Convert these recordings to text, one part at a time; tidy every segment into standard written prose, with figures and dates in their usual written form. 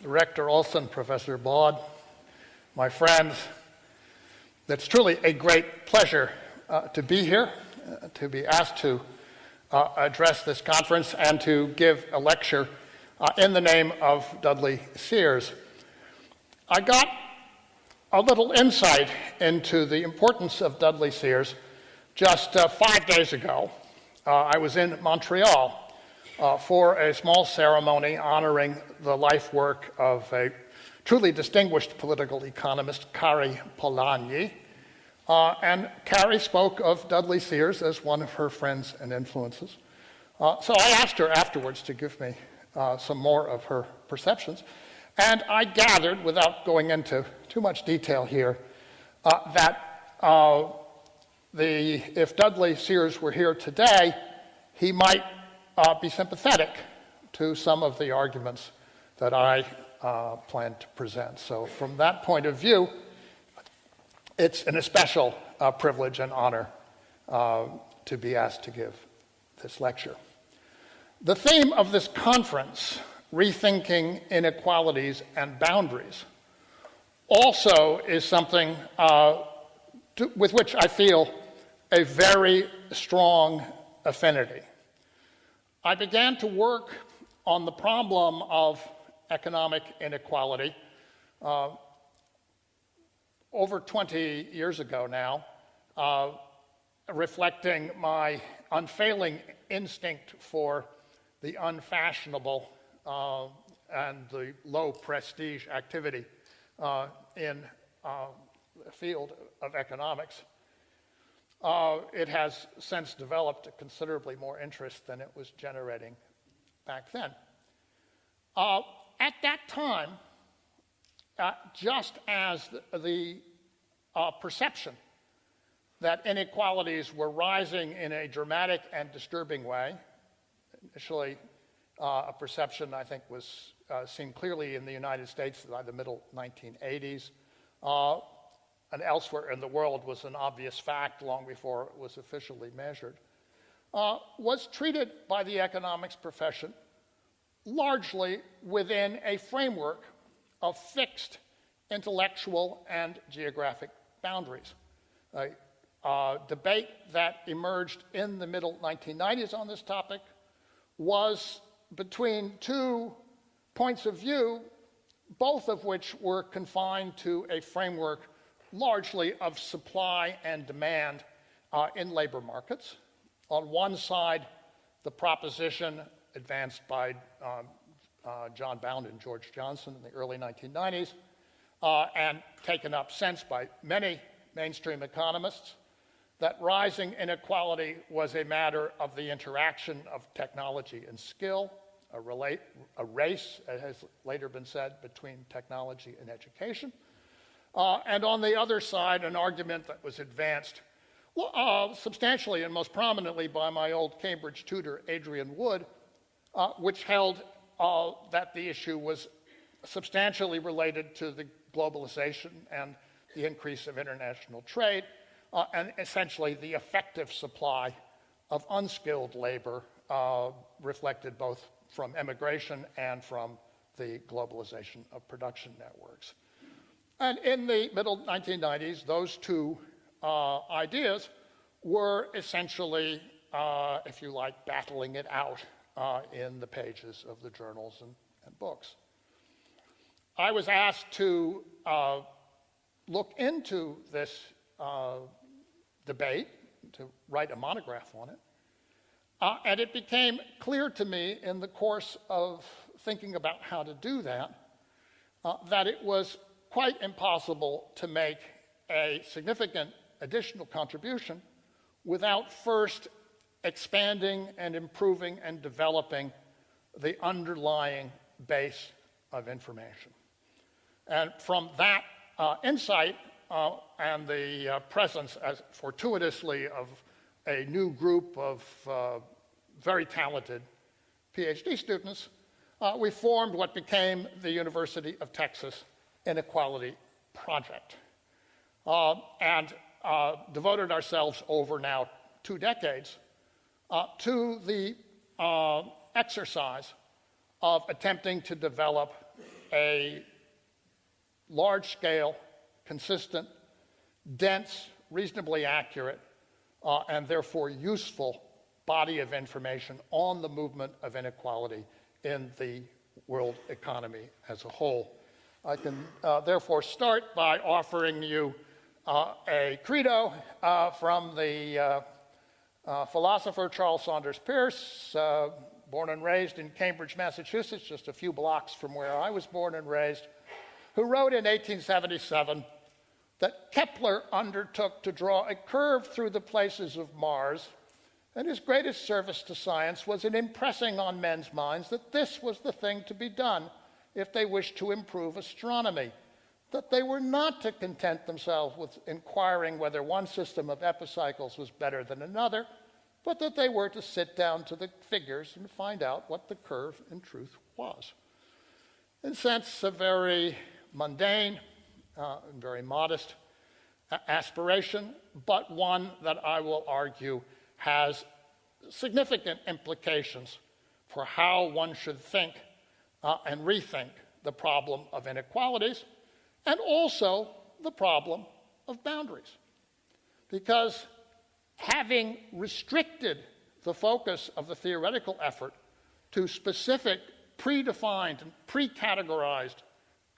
Director Olson, Professor Baud, my friends. It's truly a great pleasure to be here, to be asked to address this conference and to give a lecture in the name of Dudley Seers. I got a little insight into the importance of Dudley Seers just 5 days ago. I was in Montreal for a small ceremony honoring the life work of a truly distinguished political economist, Carrie Polanyi. And Carrie spoke of Dudley Seers as one of her friends and influences. So I asked her afterwards to give me some more of her perceptions. And I gathered, without going into too much detail here, that if Dudley Seers were here today, he might be sympathetic to some of the arguments that I plan to present. So from that point of view, it's an especial privilege and honor to be asked to give this lecture. The theme of this conference, Rethinking Inequalities and Boundaries, also is something with which I feel a very strong affinity. I began to work on the problem of economic inequality over 20 years ago now, reflecting my unfailing instinct for the unfashionable and the low prestige activity in the field of economics. It has since developed considerably more interest than it was generating back then. At that time, just as the perception that inequalities were rising in a dramatic and disturbing way, initially a perception I think was seen clearly in the United States by the middle 1980s, and elsewhere in the world was an obvious fact long before it was officially measured, was treated by the economics profession largely within a framework of fixed intellectual and geographic boundaries. A debate that emerged in the middle 1990s on this topic was between two points of view, both of which were confined to a framework largely of supply and demand in labor markets. On one side, the proposition advanced by John Bound and George Johnson in the early 1990s, and taken up since by many mainstream economists, that rising inequality was a matter of the interaction of technology and skill, a race, as has later been said, between technology and education. And on the other side, an argument that was advanced substantially and most prominently by my old Cambridge tutor, Adrian Wood, which held that the issue was substantially related to the globalization and the increase of international trade, and essentially the effective supply of unskilled labor reflected both from emigration and from the globalization of production networks. And in the middle 1990s, those two ideas were essentially, if you like, battling it out in the pages of the journals and books. I was asked to look into this debate, to write a monograph on it, and it became clear to me in the course of thinking about how to do that, that it was quite impossible to make a significant additional contribution without first expanding and improving and developing the underlying base of information. And from that insight and the presence, as fortuitously, of a new group of very talented PhD students, we formed what became the University of Texas Inequality Project, and devoted ourselves over now 2 decades to the exercise of attempting to develop a large-scale, consistent, dense, reasonably accurate, and therefore useful body of information on the movement of inequality in the world economy as a whole. I can therefore start by offering you a credo from the philosopher Charles Sanders Peirce, born and raised in Cambridge, Massachusetts, just a few blocks from where I was born and raised, who wrote in 1877 that Kepler undertook to draw a curve through the places of Mars, and his greatest service to science was in impressing on men's minds that this was the thing to be done if they wished to improve astronomy, that they were not to content themselves with inquiring whether one system of epicycles was better than another, but that they were to sit down to the figures and find out what the curve in truth was. In a sense, a very mundane and very modest aspiration, but one that I will argue has significant implications for how one should think and rethink the problem of inequalities and also the problem of boundaries. Because having restricted the focus of the theoretical effort to specific predefined and pre-categorized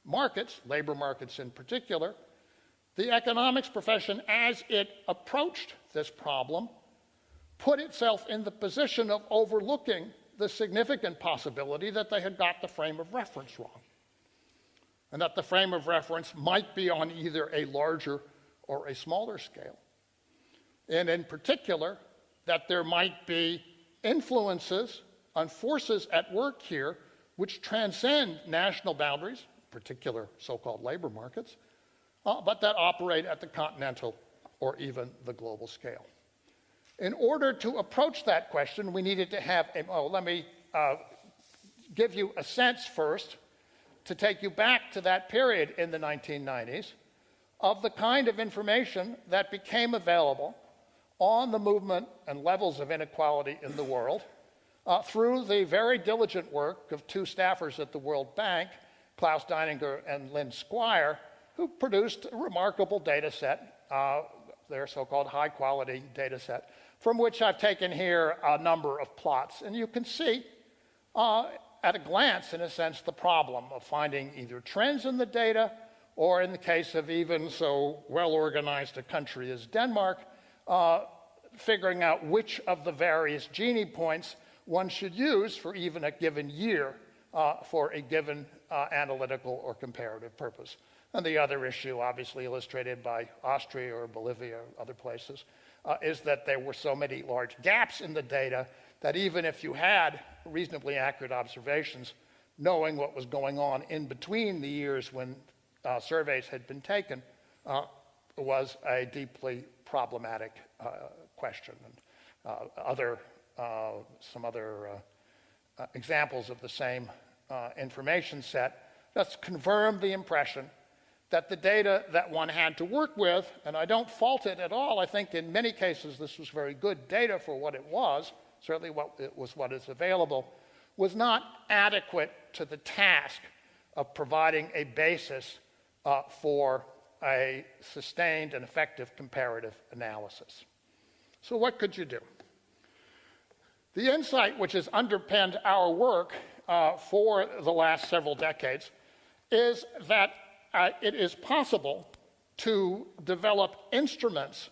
markets, labor markets in particular, the economics profession, as it approached this problem, put itself in the position of overlooking the significant possibility that they had got the frame of reference wrong, and that the frame of reference might be on either a larger or a smaller scale. And in particular, that there might be influences on forces at work here which transcend national boundaries, particular so-called labor markets, but that operate at the continental or even the global scale. In order to approach that question, we needed to have let me give you a sense first to take you back to that period in the 1990s of the kind of information that became available on the movement and levels of inequality in the world through the very diligent work of two staffers at the World Bank, Klaus Deininger and Lynn Squire, who produced a remarkable data set, their so-called high-quality data set, from which I've taken here a number of plots. And you can see at a glance, in a sense, the problem of finding either trends in the data or, in the case of even so well-organized a country as Denmark, figuring out which of the various Gini points one should use for even a given year for a given analytical or comparative purpose. And the other issue, obviously illustrated by Austria or Bolivia or other places, is that there were so many large gaps in the data that even if you had reasonably accurate observations, knowing what was going on in between the years when surveys had been taken was a deeply problematic question. And some other examples of the same information set just confirmed the impression that the data that one had to work with, and I don't fault it at all, I think in many cases this was very good data for what it was, certainly what is available, was not adequate to the task of providing a basis for a sustained and effective comparative analysis. So what could you do? The insight which has underpinned our work for the last several decades is that it is possible to develop instruments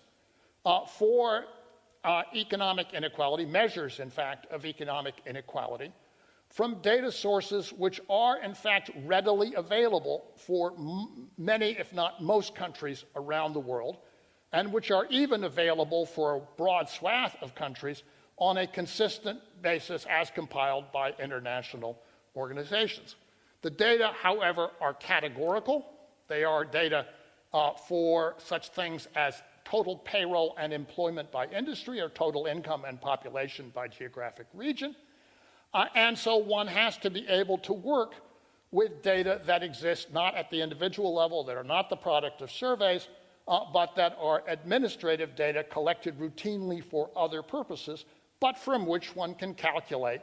for economic inequality, measures, in fact, of economic inequality, from data sources which are, in fact, readily available for many, if not most, countries around the world, and which are even available for a broad swath of countries on a consistent basis as compiled by international organizations. The data, however, are categorical. They are data for such things as total payroll and employment by industry, or total income and population by geographic region. And so one has to be able to work with data that exist not at the individual level, that are not the product of surveys, but that are administrative data collected routinely for other purposes, but from which one can calculate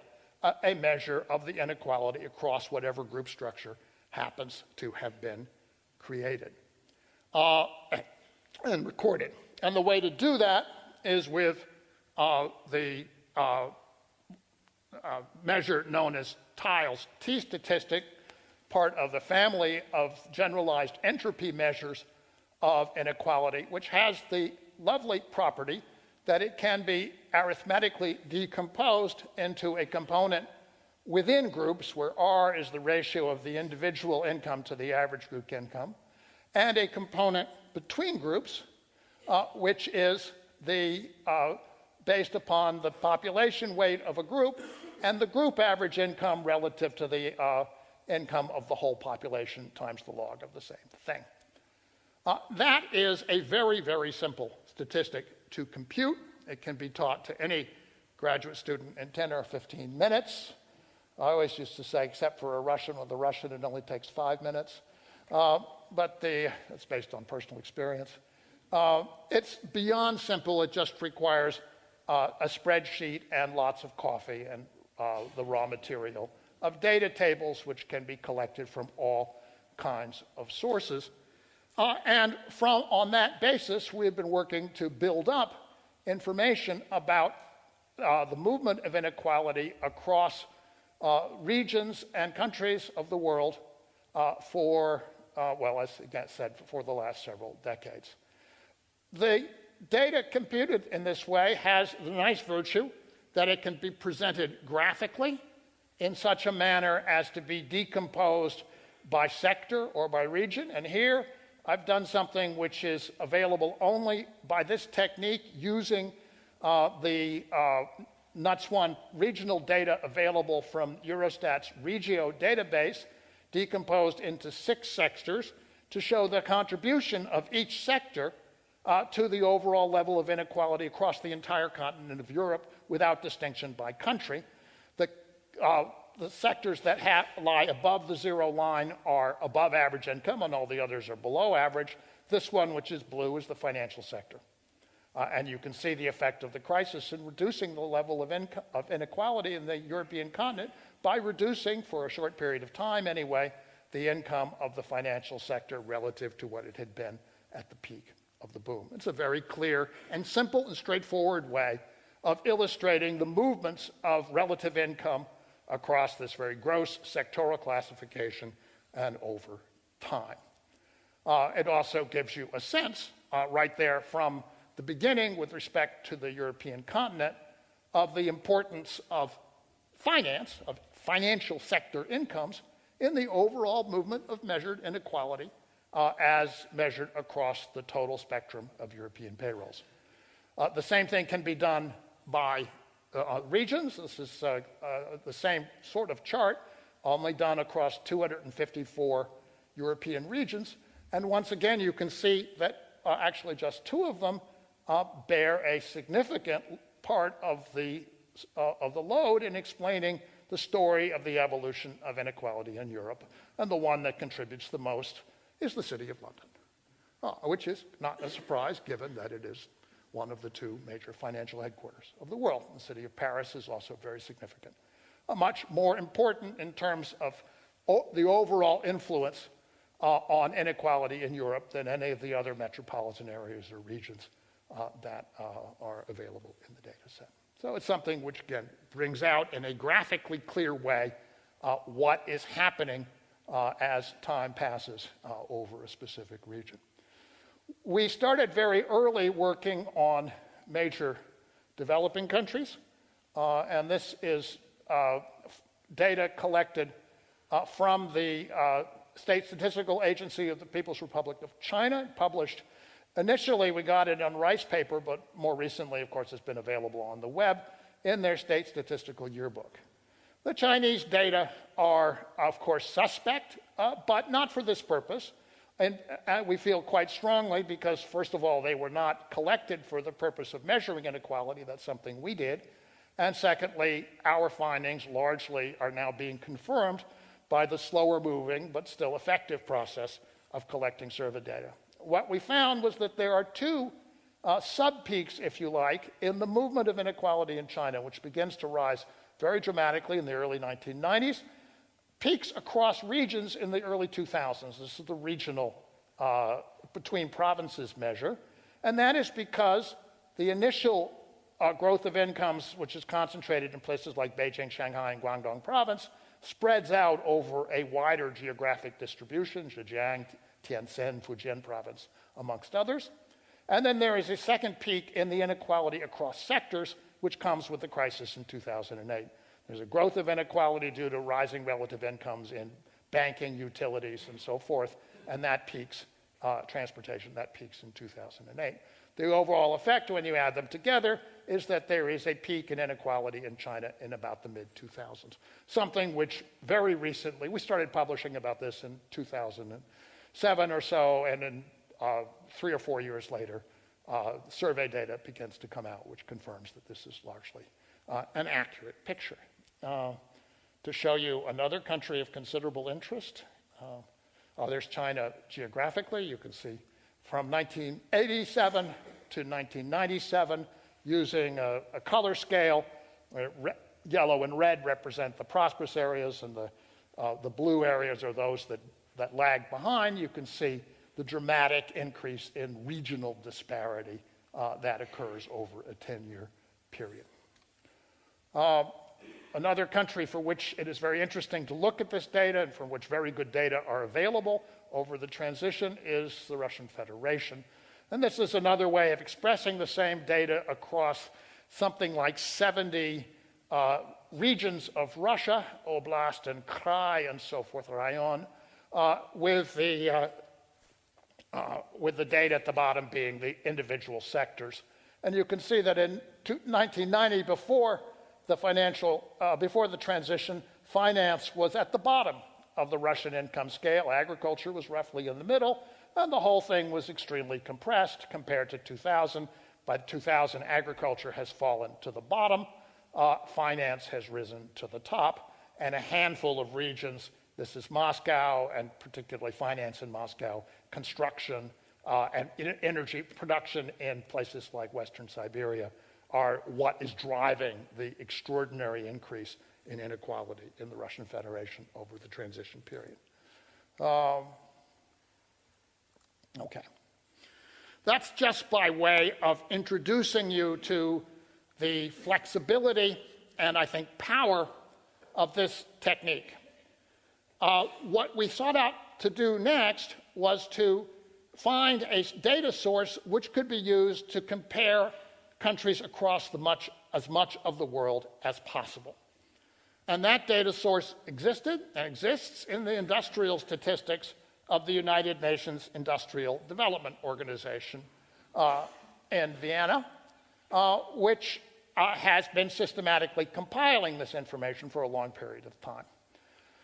a measure of the inequality across whatever group structure happens to have been created and recorded. And the way to do that is with the measure known as tiles, T-statistic, part of the family of generalized entropy measures of inequality, which has the lovely property that it can be arithmetically decomposed into a component within groups, where R is the ratio of the individual income to the average group income, and a component between groups, which is the based upon the population weight of a group and the group average income relative to the income of the whole population times the log of the same thing. That is a very, very simple statistic to compute. It can be taught to any graduate student in 10 or 15 minutes. I always used to say, except for a Russian, with a Russian it only takes 5 minutes. But it's based on personal experience. It's beyond simple. It just requires a spreadsheet and lots of coffee and the raw material of data tables, which can be collected from all kinds of sources. And on that basis, we've been working to build up information about the movement of inequality across regions and countries of the world for the last several decades. The data computed in this way has the nice virtue that it can be presented graphically in such a manner as to be decomposed by sector or by region. And here I've done something which is available only by this technique using the NUTS1 regional data available from Eurostat's Regio database, decomposed into 6 sectors to show the contribution of each sector to the overall level of inequality across the entire continent of Europe without distinction by country. The sectors that lie above the zero line are above average income, and all the others are below average. This one, which is blue, is the financial sector. And you can see the effect of the crisis in reducing the level of inequality in the European continent by reducing, for a short period of time anyway, the income of the financial sector relative to what it had been at the peak of the boom. It's a very clear and simple and straightforward way of illustrating the movements of relative income across this very gross sectoral classification and over time. It also gives you a sense right there from the beginning with respect to the European continent of the importance of finance, of financial sector incomes in the overall movement of measured inequality as measured across the total spectrum of European payrolls. The same thing can be done by regions. This is the same sort of chart, only done across 254 European regions. And once again, you can see that actually just 2 of them bear a significant part of the load in explaining the story of the evolution of inequality in Europe. And the one that contributes the most is the City of London, which is not a surprise given that it is one of the 2 major financial headquarters of the world. The city of Paris is also very significant. Much more important in terms of the overall influence on inequality in Europe than any of the other metropolitan areas or regions that are available in the data set. So it's something which, again, brings out in a graphically clear way what is happening as time passes over a specific region. We started very early working on major developing countries, and this is data collected from the State Statistical Agency of the People's Republic of China, published. Initially, we got it on rice paper, but more recently, of course, it's been available on the web in their State Statistical Yearbook. The Chinese data are, of course, suspect, but not for this purpose. And we feel quite strongly because, first of all, they were not collected for the purpose of measuring inequality. That's something we did. And secondly, our findings largely are now being confirmed by the slower moving but still effective process of collecting survey data. What we found was that there are 2 sub-peaks, if you like, in the movement of inequality in China, which begins to rise very dramatically in the early 1990s, peaks across regions in the early 2000s. This is the regional between provinces measure. And that is because the initial growth of incomes, which is concentrated in places like Beijing, Shanghai, and Guangdong province, spreads out over a wider geographic distribution, Zhejiang, Tianjin, Fujian province, amongst others. And then there is a second peak in the inequality across sectors, which comes with the crisis in 2008. There's a growth of inequality due to rising relative incomes in banking, utilities, and so forth, and that peaks, transportation, that peaks in 2008. The overall effect, when you add them together, is that there is a peak in inequality in China in about the mid-2000s, something which very recently, we started publishing about this in 2007 or so, and then 3 or 4 years later, survey data begins to come out, which confirms that this is largely an accurate picture. To show you another country of considerable interest, there's China geographically. You can see from 1987 to 1997, using a color scale, where yellow and red represent the prosperous areas, and the blue areas are those that lag behind. You can see the dramatic increase in regional disparity that occurs over a 10-year period. Another country for which it is very interesting to look at this data and from which very good data are available over the transition is the Russian Federation. And this is another way of expressing the same data across something like 70 regions of Russia, oblast and krai and so forth, rayon, with the data at the bottom being the individual sectors. And you can see that in 1990, before the transition, finance was at the bottom of the Russian income scale. Agriculture was roughly in the middle, and the whole thing was extremely compressed compared to 2000. By 2000, agriculture has fallen to the bottom, finance has risen to the top, and a handful of regions, this is Moscow, and particularly finance in Moscow, construction, and energy production in places like Western Siberia, are what is driving the extraordinary increase in inequality in the Russian Federation over the transition period. Okay. That's just by way of introducing you to the flexibility and, I think, power of this technique. What we sought out to do next was to find a data source which could be used to compare countries across as much of the world as possible. And that data source existed and exists in the industrial statistics of the United Nations Industrial Development Organization in Vienna, which has been systematically compiling this information for a long period of time.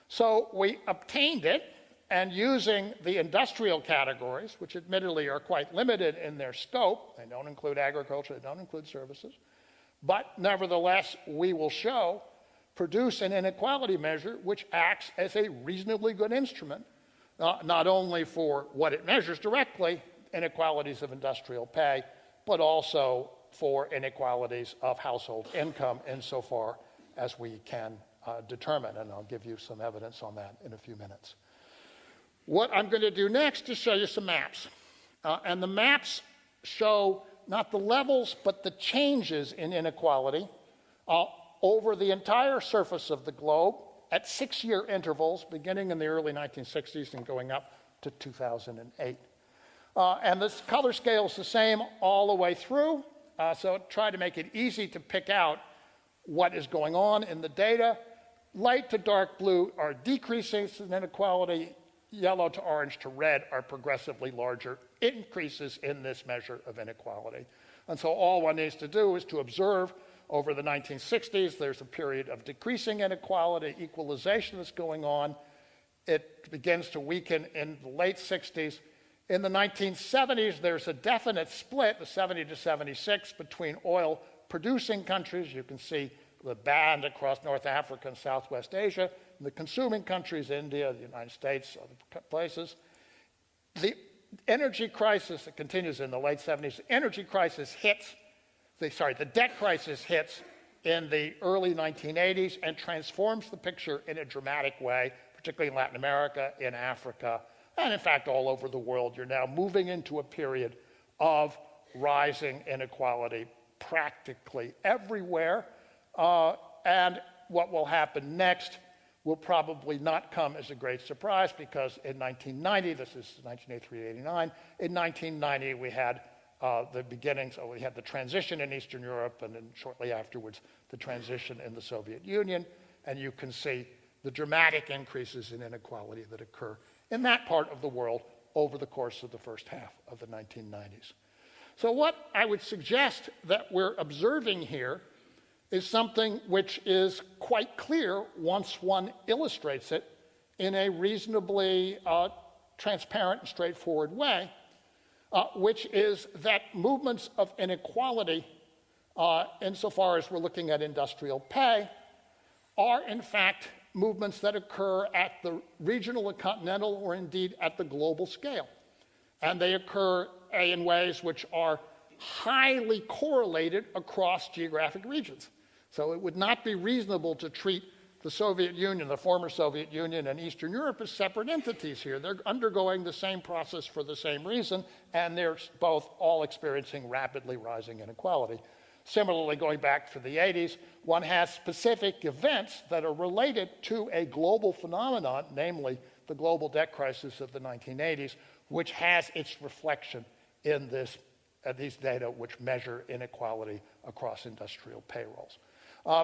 So we obtained it, and using the industrial categories, which admittedly are quite limited in their scope, they don't include agriculture, they don't include services, but nevertheless, we will produce an inequality measure which acts as a reasonably good instrument, not only for what it measures directly, inequalities of industrial pay, but also for inequalities of household income insofar as we can determine, and I'll give you some evidence on that in a few minutes. What I'm going to do next is show you some maps. And the maps show not the levels, but the changes in inequality over the entire surface of the globe at 6-year intervals, beginning in the early 1960s and going up to 2008. And this color scale is the same all the way through, so try to make it easy to pick out what is going on in the data. Light to dark blue are decreases in inequality. Yellow to orange to red are progressively larger increases in this measure of inequality. And so all one needs to do is to observe over the 1960s, there's a period of decreasing inequality, equalization that's going on. It begins to weaken in the late 60s. In the 1970s, there's a definite split, the 70 to 76, between oil-producing countries. You can see the band across North Africa and Southwest Asia, and the consuming countries, India, the United States, other places. The energy crisis that continues in the late 70s, the debt crisis hits in the early 1980s and transforms the picture in a dramatic way, particularly in Latin America, in Africa, and in fact all over the world. You're now moving into a period of rising inequality practically everywhere. And what will happen next will probably not come as a great surprise, because in 1990, this is 1983-89, in 1990 we had the beginnings, we had the transition in Eastern Europe, and then shortly afterwards the transition in the Soviet Union, and you can see the dramatic increases in inequality that occur in that part of the world over the course of the first half of the 1990s. So what I would suggest that we're observing here is something which is quite clear once one illustrates it in a reasonably transparent and straightforward way, which is that movements of inequality, insofar as we're looking at industrial pay, are in fact movements that occur at the regional and continental, or indeed at the global scale. And they occur in ways which are highly correlated across geographic regions. So it would not be reasonable to treat the Soviet Union, the former Soviet Union, and Eastern Europe as separate entities here. They're undergoing the same process for the same reason, and they're both all experiencing rapidly rising inequality. Similarly, going back to the 80s, one has specific events that are related to a global phenomenon, namely the global debt crisis of the 1980s, which has its reflection in these data which measure inequality across industrial payrolls.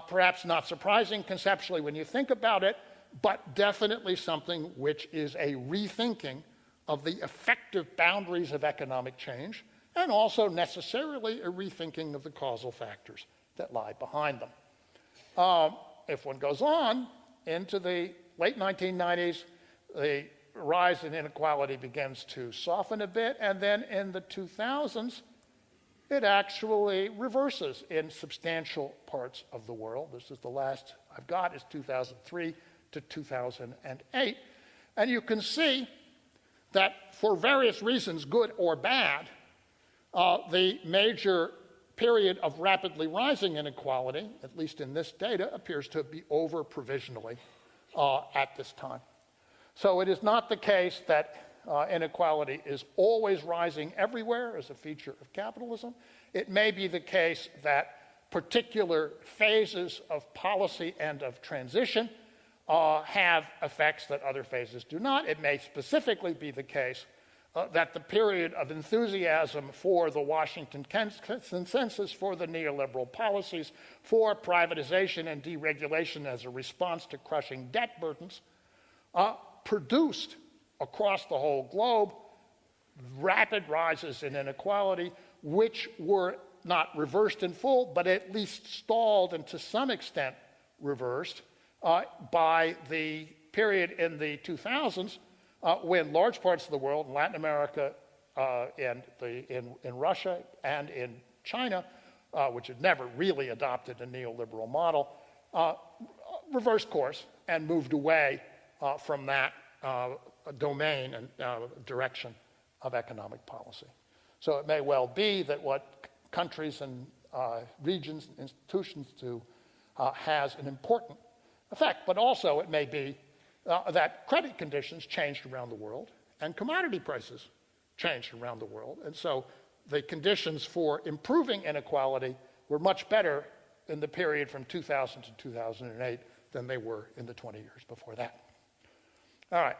Perhaps not surprising conceptually when you think about it, but definitely something which is a rethinking of the effective boundaries of economic change, and also necessarily a rethinking of the causal factors that lie behind them. If one goes on into the late 1990s, the rise in inequality begins to soften a bit, and then in the 2000s, it actually reverses in substantial parts of the world. This is the last I've got, is 2003 to 2008. And you can see that for various reasons, good or bad, the major period of rapidly rising inequality, at least in this data, appears to be over provisionally at this time. So it is not the case that inequality is always rising everywhere as a feature of capitalism. It may be the case that particular phases of policy and of transition have effects that other phases do not. It may specifically be the case that the period of enthusiasm for the Washington consensus, for the neoliberal policies, for privatization and deregulation as a response to crushing debt burdens, produced across the whole globe rapid rises in inequality, which were not reversed in full, but at least stalled and to some extent reversed by the period in the 2000s when large parts of the world, in Latin America, in Russia, and in China, which had never really adopted a neoliberal model, reversed course and moved away from that domain and direction of economic policy. So it may well be that what countries and regions and institutions do has an important effect, but also it may be that credit conditions changed around the world and commodity prices changed around the world. And so the conditions for improving inequality were much better in the period from 2000 to 2008 than they were in the 20 years before that. All right.